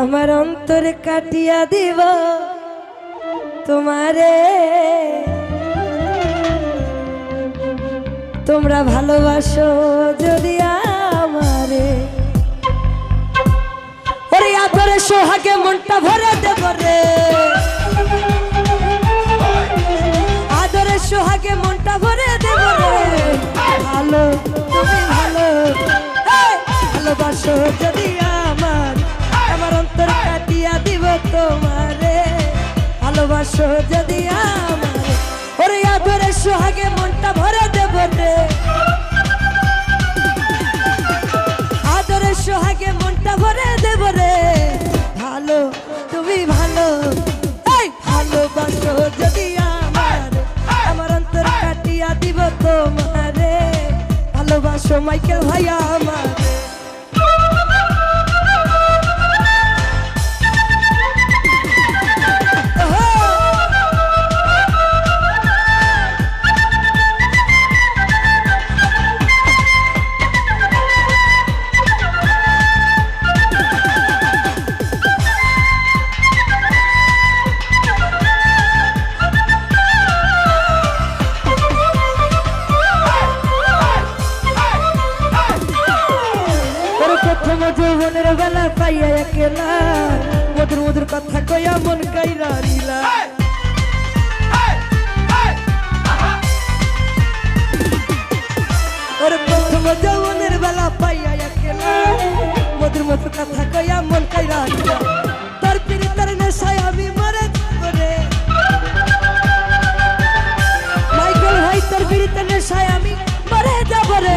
আমার অন্তর কাটিয়া দিব তোমারে, তোমরা ভালোবাসো যদি আমারে। ওরে আদরে সোহাগে মনটা ভরে দেব রে, আদরে সোহাগে মনটা ভরে দেব রে। ভালো তুমি ভালো, ভালোবাসো যদি আমার, আমার অন্তর কাটিয়া দিব তোমারে, ভালোবাসো যদি আমার। ওরে আদরে সোহাগে মনটা ভরে দেব রে, আদরে সোহাগে মনটা ভরে দেব রে। ভালো তুমি ভালো, ভালোবাসো যদি আমার, আমার অন্তর কাটিয়া দিব তোমারে, ভালোবাসো মাইকেল ভাইয়া আমার। যৌবনের বেলা পাইয়া একলা, মধুর মধুর কথা কইয়া মন কাইরা নিলা। ওরে প্রথম যৌবনের বেলা পাইয়া একলা, মধুর মধুর কথা কইয়া মন কাইরা নিলা। তোর পিরিতের নেশায় আমি মরে যাব রে মাইকেল ভাই, তোর পিরিতের নেশায় আমি মরে যাব রে।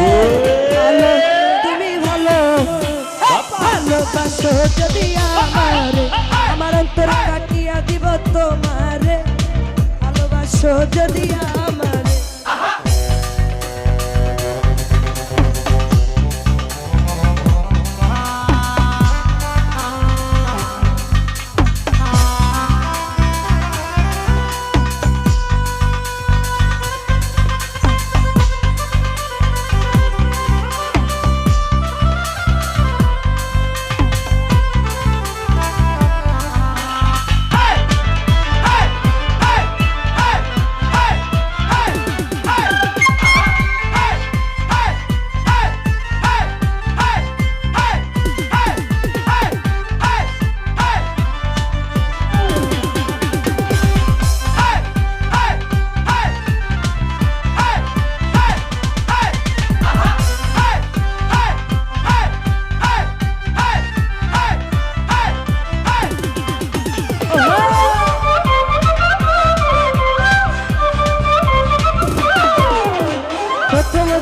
ভালোবাসো যদি আমার, আমার অন্তর কাটিয়া দিব তোমারে, ভালোবাসো যদি আমার।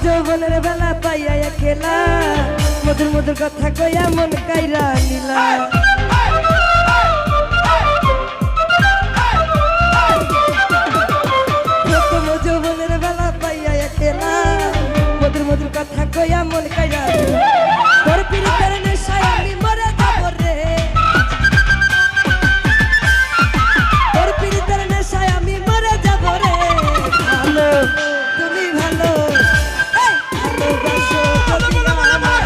যৌবনের বেলা পাইয়া একলা, মধুর মধুর কথা কইয়া মন কাইরা নিলা। প্রথম যৌবনের বেলা পাইয়া একলা, মধুর মধুর কথা কইয়া মন কাইরা নিলা। তোর পিরিতের নেশায় আমি মরে যাব রে, তোর পিরিতের নেশায় আমি মরে যাব রে। ভালো তুমি ভালো, ভালোবাসো যদি আমার,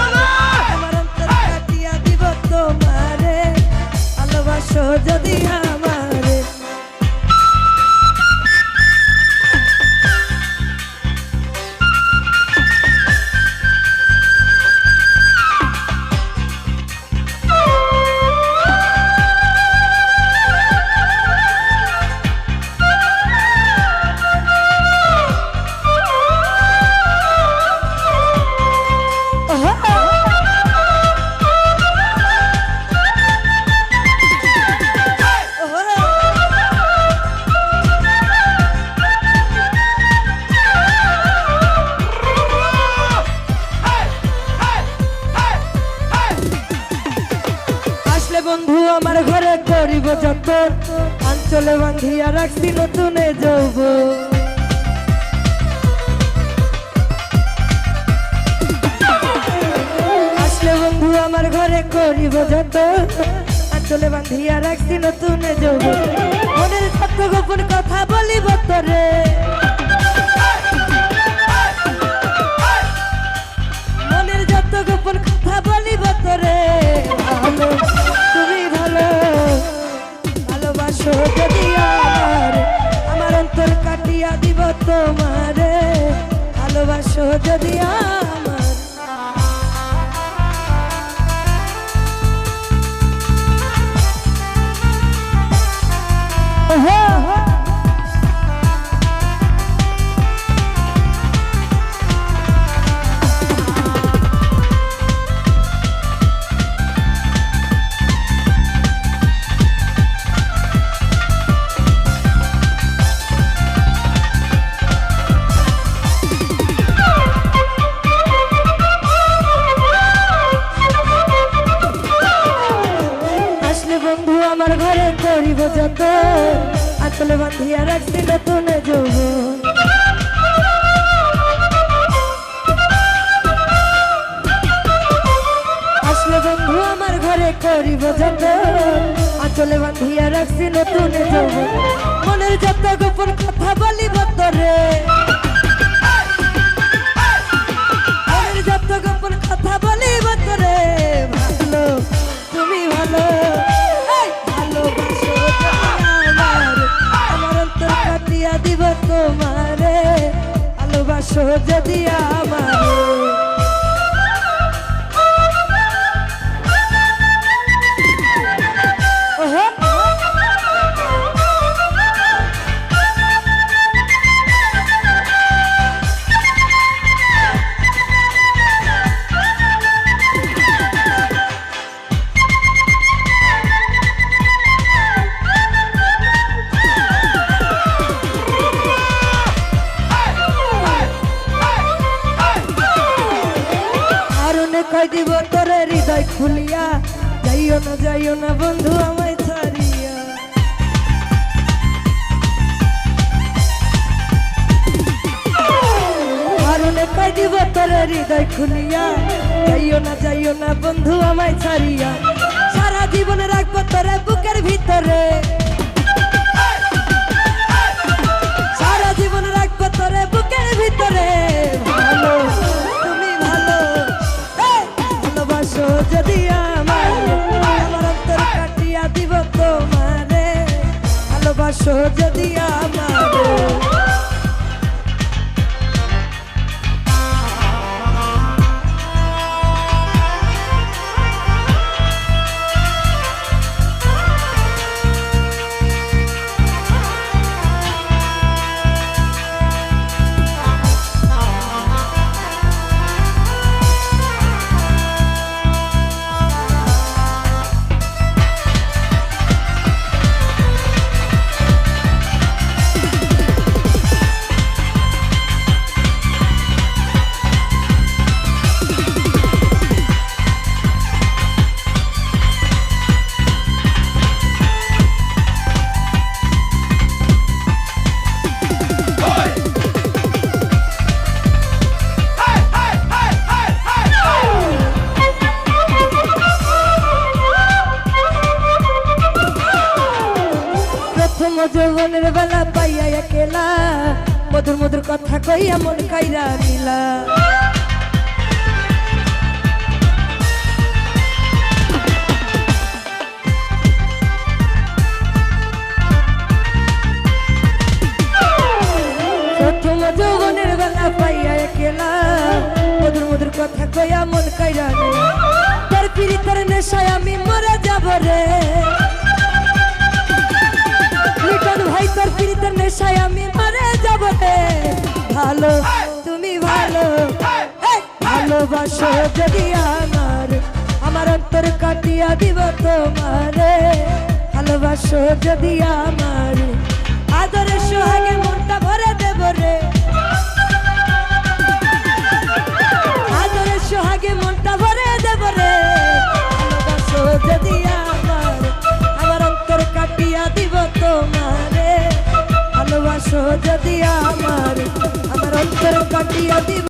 আমার অন্তর কাটিয়া দিব তোমারে, ভালোবাসো যদি আমারে। বন্ধু আমার ঘরে করিব যত, অঞ্চলে বাঁধিয়া রাখছি নতুনে যৌব। আসলে বন্ধু আমার ঘরে করিব যত, অঞ্চলে বাঁধিয়া রাখছি নতুনে যৌব। মনের যত গোপন কথা বলিব তোরে, মনের যত গোপন কথা বলিব তোরে। ভালো তুমি ভালো, যদি আমার বন্ধু আমার ঘরে করিব যত আঁচলে বাঁধিয়া রাখছি নতুন যৌবন আসলে বন্ধু আমার ঘরে করিব যত আঁচলে বাঁধিয়া রাখছি নতুন যৌবন মনের যত গোপন কথা বলিব তোরে মনের যত গোপন কথা বলিব তোরে ভালো তুমি ভালো দিব তোমারে ভালোবাসো যদি আমারে কই দিব তোরে হৃদয় খুলিয়া যাইও না বন্ধু আমায় ছাড়িয়া আরনে কই দিব তোরে হৃদয় খুলিয়া যাইও না বন্ধু আমায় ছাড়িয়া সারা জীবন রাখবো তোরে বুকের ভিতরে সারা জীবন রাখবো তোরে বুকের ভিতরে ভালো যদি আমার অন্তর কাটিয়া দিব তোমারে ভালোবাসো যদি আমারে যৌবনের বেলা পাইয়া একেলা মধুর মধুর কথা কইয়া মন কাইরা নিলা প্রথম যৌবনের বেলা পাইয়া একেলা মধুর মধুর কথা কইয়া মন কাইরা নিলা তোর পিরিতের নেশায় আমি মরে যাব রে ভাই তোর পিরিতের নেশায় আমি মরে যাব রে ভালো তুমি ভালো ভালোবাসো যদি আমার অন্তর কাটিয়া দিব তোমারে ভালোবাসো যদি আমার আদরে সোহাগে মনটা ভরে দেব রে আদরে সোহাগে মনটা ভরে দেব রে ভালোবাসো যদি আমার অন্তর কাটিয়া দিব তোমারে ভালোবাসো যদি আমার অন্তর কাটিয়া দিব